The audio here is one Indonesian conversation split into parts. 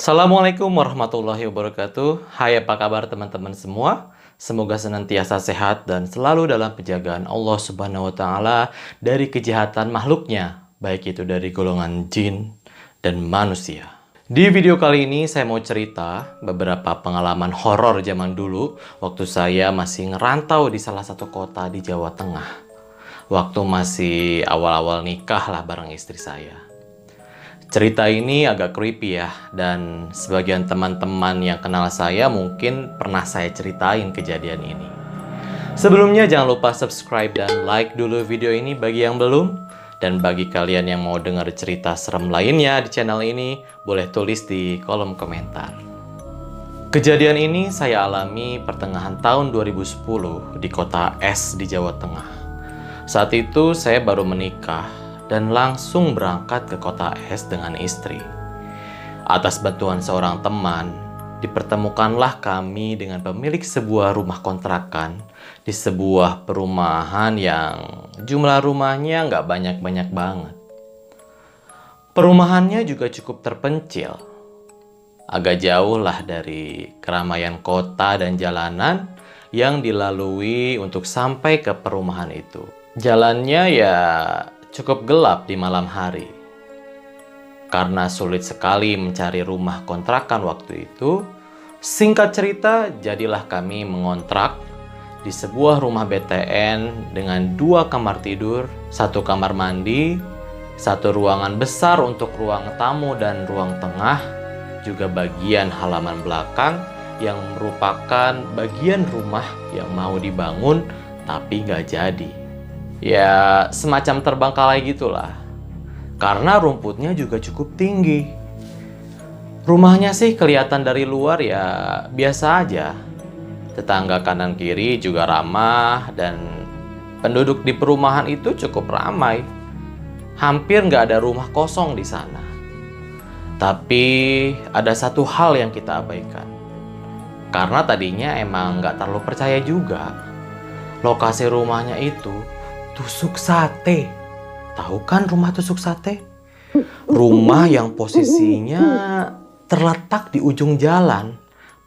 Assalamualaikum warahmatullahi wabarakatuh. Hai, apa kabar teman-teman semua? Semoga senantiasa sehat dan selalu dalam penjagaan Allah Subhanahu wa Ta'ala dari kejahatan makhluknya, baik itu dari golongan jin dan manusia. Di video kali ini saya mau cerita beberapa pengalaman horor zaman dulu waktu saya masih ngerantau di salah satu kota di Jawa Tengah. Waktu masih awal-awal nikah lah bareng istri saya. Cerita ini agak creepy ya, dan sebagian teman-teman yang kenal saya mungkin pernah saya ceritain kejadian ini. Sebelumnya jangan lupa subscribe dan like dulu video ini bagi yang belum. Dan bagi kalian yang mau dengar cerita serem lainnya di channel ini, boleh tulis di kolom komentar. Kejadian ini saya alami pertengahan tahun 2010 di kota Es di Jawa Tengah. Saat itu saya baru menikah dan langsung berangkat ke kota Es dengan istri. Atas bantuan seorang teman, dipertemukanlah kami dengan pemilik sebuah rumah kontrakan di sebuah perumahan yang jumlah rumahnya nggak banyak-banyak banget. Perumahannya juga cukup terpencil. Agak jauh lah dari keramaian kota dan jalanan yang dilalui untuk sampai ke perumahan itu. Jalannya ya cukup gelap di malam hari. Karena sulit sekali mencari rumah kontrakan waktu itu, singkat cerita jadilah kami mengontrak di sebuah rumah BTN dengan 2 kamar tidur, 1 kamar mandi, 1 ruangan besar untuk ruang tamu dan ruang tengah, juga bagian halaman belakang yang merupakan bagian rumah yang mau dibangun tapi nggak jadi. Ya, semacam terbengkalai gitulah. Karena rumputnya juga cukup tinggi. Rumahnya sih kelihatan dari luar ya biasa aja. Tetangga kanan kiri juga ramah dan penduduk di perumahan itu cukup ramai. Hampir nggak ada rumah kosong di sana. Tapi ada satu hal yang kita abaikan. Karena tadinya emang nggak terlalu percaya juga. Lokasi rumahnya itu tusuk sate. Tahu kan rumah tusuk sate? Rumah yang posisinya terletak di ujung jalan,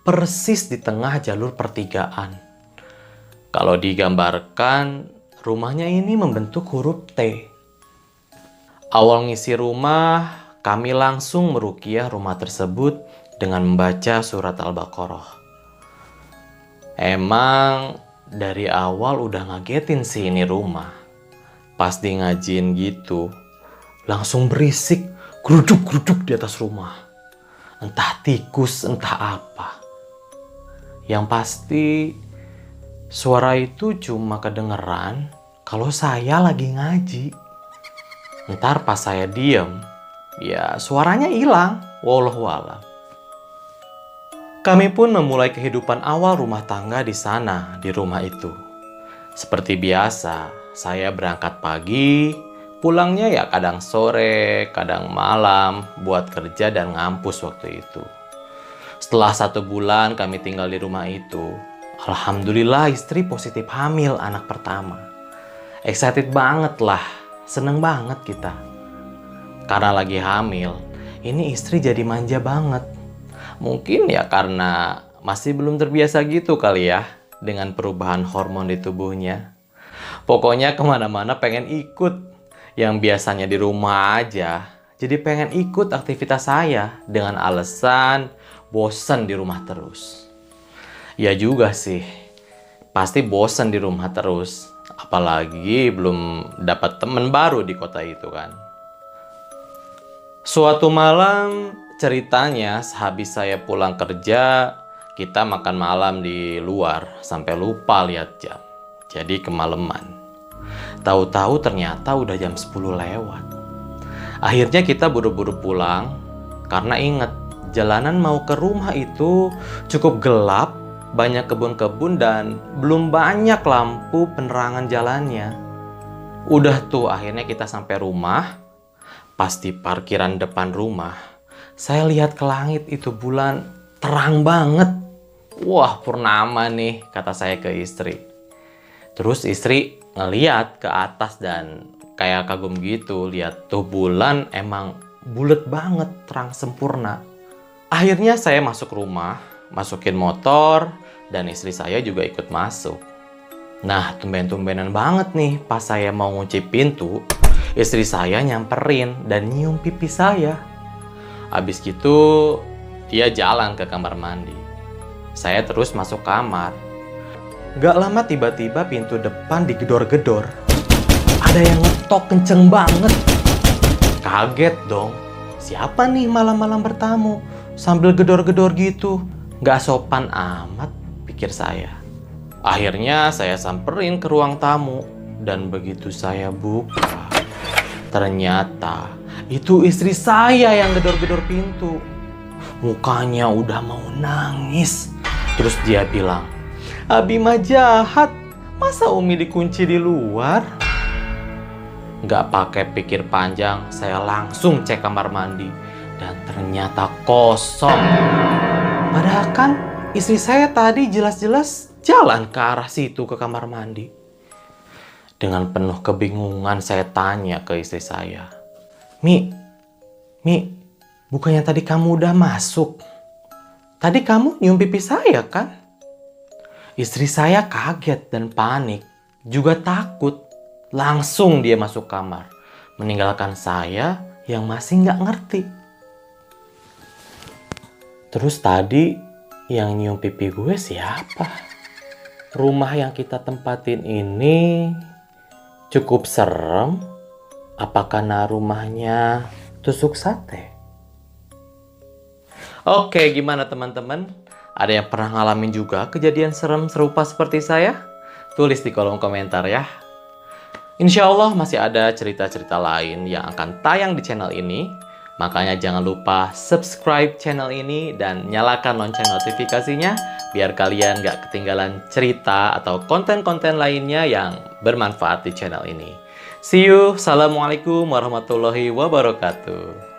persis di tengah jalur pertigaan. Kalau digambarkan, rumahnya ini membentuk huruf T. Awal ngisi rumah, kami langsung meruqyah rumah tersebut dengan membaca surat Al-Baqarah. Emang dari awal udah ngagetin sih ini rumah. Pas di ngajiin gitu, langsung berisik, geruduk-geruduk di atas rumah. Entah tikus, entah apa. Yang pasti, suara itu cuma kedengeran kalau saya lagi ngaji. Ntar pas saya diem, ya suaranya hilang, wallahualam. Kami pun memulai kehidupan awal rumah tangga di sana, di rumah itu. Seperti biasa, saya berangkat pagi, pulangnya ya kadang sore, kadang malam, buat kerja dan ngampus waktu itu. Setelah 1 bulan kami tinggal di rumah itu, alhamdulillah istri positif hamil anak pertama. Excited banget lah, seneng banget kita. Karena lagi hamil, ini istri jadi manja banget. Mungkin ya karena masih belum terbiasa gitu kali ya dengan perubahan hormon di tubuhnya. Pokoknya kemana-mana pengen ikut. Yang biasanya di rumah aja, jadi pengen ikut aktivitas saya dengan alasan bosan di rumah terus. Ya juga sih, pasti bosan di rumah terus. Apalagi belum dapat teman baru di kota itu kan. Suatu malam ceritanya sehabis saya pulang kerja, kita makan malam di luar sampai lupa lihat jam. Jadi kemalaman. Tahu-tahu ternyata udah jam 10 lewat. Akhirnya kita buru-buru pulang karena inget jalanan mau ke rumah itu cukup gelap, banyak kebun-kebun dan belum banyak lampu penerangan jalannya. Udah tuh akhirnya kita sampai rumah. Pas di parkiran depan rumah, saya lihat ke langit itu bulan terang banget. Wah, purnama nih, kata saya ke istri. Terus istri ngeliat ke atas dan kayak kagum gitu. Lihat tuh bulan emang bulet banget, terang sempurna. Akhirnya saya masuk rumah, masukin motor, dan istri saya juga ikut masuk. Nah, tumben-tumbenan banget nih, pas saya mau ngunci pintu, istri saya nyamperin dan nyium pipi saya. Habis gitu, dia jalan ke kamar mandi. Saya terus masuk kamar. Gak lama tiba-tiba pintu depan digedor-gedor. Ada yang ngetok kenceng banget. Kaget dong. Siapa nih malam-malam bertamu? Sambil gedor-gedor gitu. Gak sopan amat, pikir saya. Akhirnya saya samperin ke ruang tamu. Dan begitu saya buka, ternyata itu istri saya yang gedor-gedor pintu. Mukanya udah mau nangis. Terus dia bilang, "Abi mah jahat. Masa Umi dikunci di luar?" Gak pakai pikir panjang, saya langsung cek kamar mandi. Dan ternyata kosong. Padahal kan istri saya tadi jelas-jelas jalan ke arah situ ke kamar mandi. Dengan penuh kebingungan saya tanya ke istri saya, Mi, bukannya tadi kamu udah masuk? Tadi kamu nyium pipi saya kan?" Istri saya kaget dan panik, juga takut. Langsung dia masuk kamar, meninggalkan saya yang masih nggak ngerti. Terus tadi yang nyium pipi gue siapa? Rumah yang kita tempatin ini cukup serem. Apa karena rumahnya tusuk sate? Oke, gimana teman-teman? Ada yang pernah ngalamin juga kejadian serem serupa seperti saya? Tulis di kolom komentar ya. Insya Allah masih ada cerita-cerita lain yang akan tayang di channel ini. Makanya jangan lupa subscribe channel ini dan nyalakan lonceng notifikasinya biar kalian gak ketinggalan cerita atau konten-konten lainnya yang bermanfaat di channel ini. See you. Assalamualaikum warahmatullahi wabarakatuh.